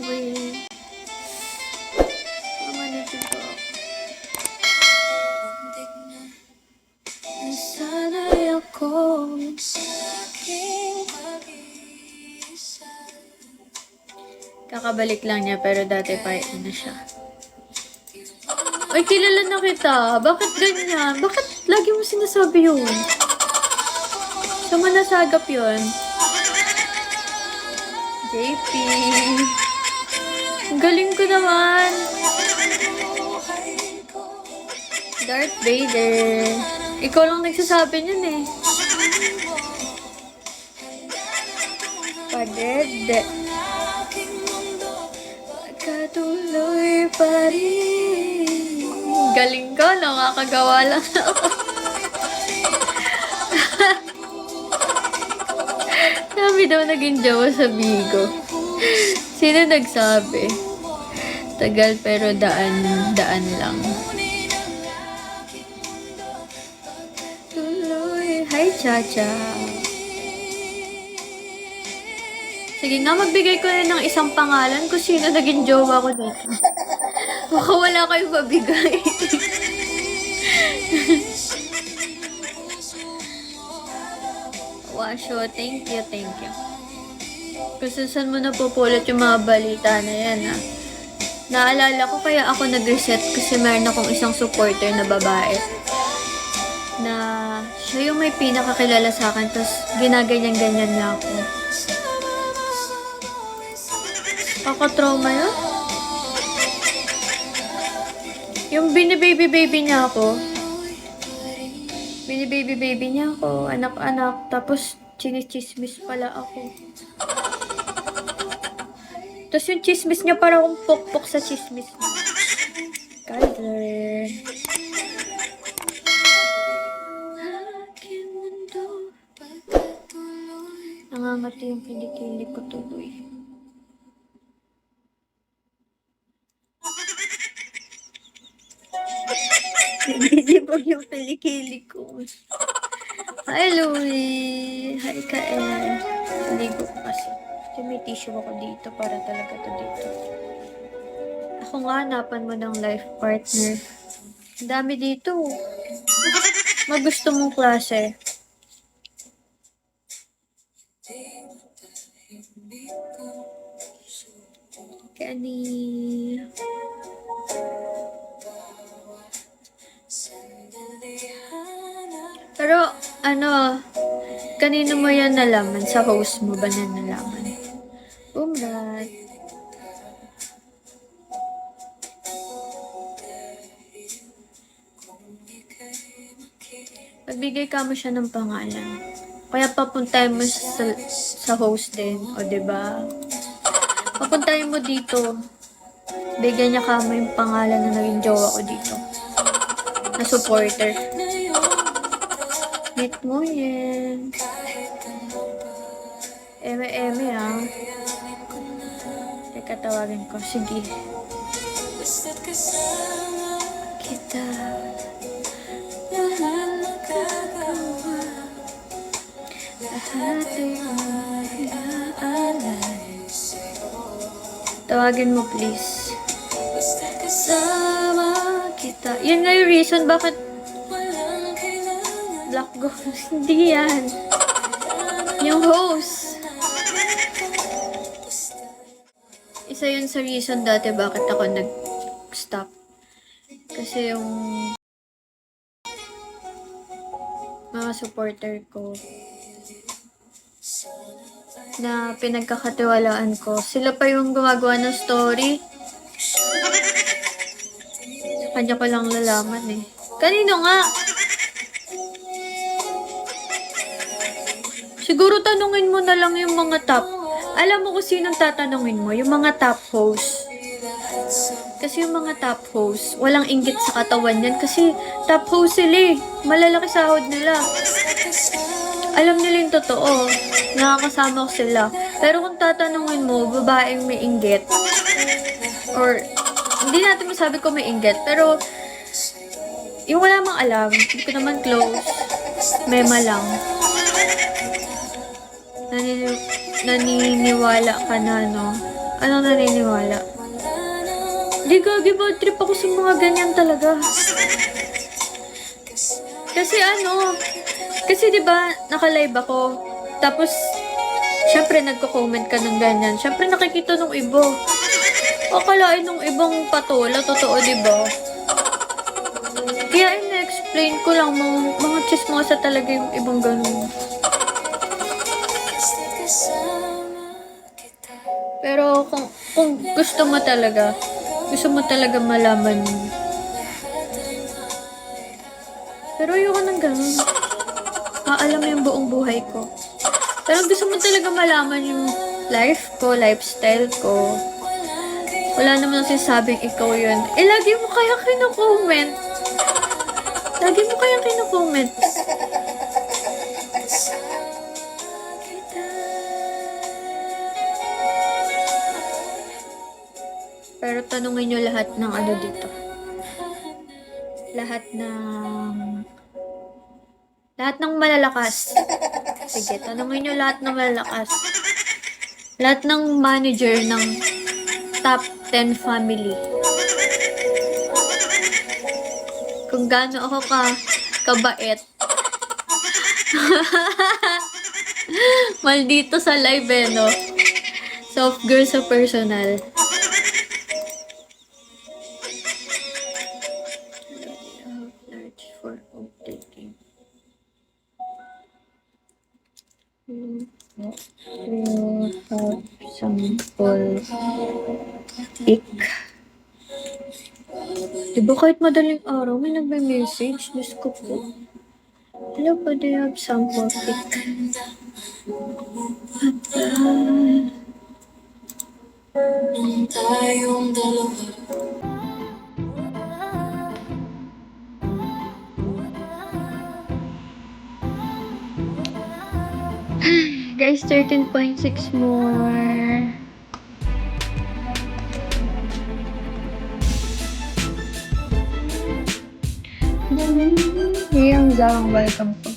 Wait. Manito ko. Nasanay ako kakabalik lang niya pero dati pa na siya. Ay, kilala na kita. Bakit ganyan? Bakit lagi mo sinasabi yun? Sa manasagap yun. JP. Ang galing ko naman. Darth Vader. Ikaw lang nagsasabi niyan eh. Padede. Pagkatuloy pa rin. Galing ko, nakakagawa lang ako. Dami daw naging jowa sa Bigo. Sino nagsabi? Tagal pero daan lang. Tuloy. Hi, Chacha. Sige nga, magbigay ko rin ng isang pangalan kung sino naging jowa ko dito. Baka wala kayong mabigay. Washo, thank you. Kasi saan mo napupulot yung mga balita na yan, ha? Naalala ko kaya ako nag-reset kasi meron akong isang supporter na babae na siya yung may pinakakilala sa akin tapos ginaganyan-ganyan niya ako. Kaka-trauma yun? Yung bini-baby niya ako. Bini-baby niya ako. Anak-anak. Tapos, chinichismis pala ako. Tapos yung chismis niya para akong pokpok sa chismis niya. Color. Nangangati yung kilikili ko tuloy. Nagdidibog yung kilikili ko. Hi, Louie. Hi, Kael. Ligo ko kasi. May tissue ako dito para talaga to dito. Ako nga, hanapan mo ng life partner. Ang dami dito. Magusto mong klase. Kani. Pero, kanino mo yan nalaman? Sa host mo ba na nalaman? Umrat. Pagbigay ka mo siya ng pangalan. Kaya papuntahin mo sa host din. O, diba? Papuntahin mo dito. Bigyan niya ka mo yung pangalan na naging jowa ko dito. Na supporter. Meet mo yan. Eme ah. Teka, tawagin ko. Sige. Kita. Mahal na kagawa. Lahat ay maaalay. Tawagin mo please. Kasama kita. Yan nga yung reason bakit Black Ghost. Hindi yan. Yung host. Isa yun sa reason dati bakit ako nag-stop. Kasi yung mga supporter ko na pinagkakatiwalaan ko, sila pa yung gumagawa ng story. Kanya ko lang lalaman eh. Kanino nga? Siguro tanungin mo na lang yung mga top. Alam mo kung sinong tatanungin mo? Yung mga top host. Kasi yung mga top host, walang inggit sa katawan yan. Kasi top host sila eh. Malalaki sahod nila. Alam nila yung totoo. Nakakasama ko sila. Pero kung tatanungin mo, babaeng may inggit. Or, hindi natin masabi ko may inggit. Pero, yung wala mang alam, hindi ko naman close. Mema lang. Naniniwala ka na, no? Anong naniniwala? Di gagi, bad trip ako sa mga ganyan talaga. Kasi kasi 'di ba naka-live ako. Tapos syempre nagko-comment ka ng ganyan. Syempre nakikita nung iba. Akalain nung ibang patola, totoo 'di ba? Kaya ina-explain ko lang mga chismosa talaga yung ibang ganun. Pero kung gusto mo talaga malaman yun. Pero ayoko ng ganun. Maalam mo yung buong buhay ko. Pero gusto mo talaga malaman yung life ko, lifestyle ko. Wala naman sinasabing ikaw yun. Lagi mo kaya kino-comment. Lagi mo kaya kino-comment. Pero tanungin nyo lahat ng dito. Lahat ng malalakas. Sige, tanungin nyo lahat ng malalakas. Lahat ng manager ng top 10 family. Kung gaano ako kabait. Maldito sa live no? Soft girl sa personal. Large for updating. Sample pic. Diba kahit madaling araw may nagme-message? Diyos ko po. Hello po, do you have sample pic? Tayong dalawa. Guys, 13.6 more. Yung Zang, welcome po.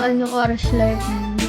Ano oras live mo?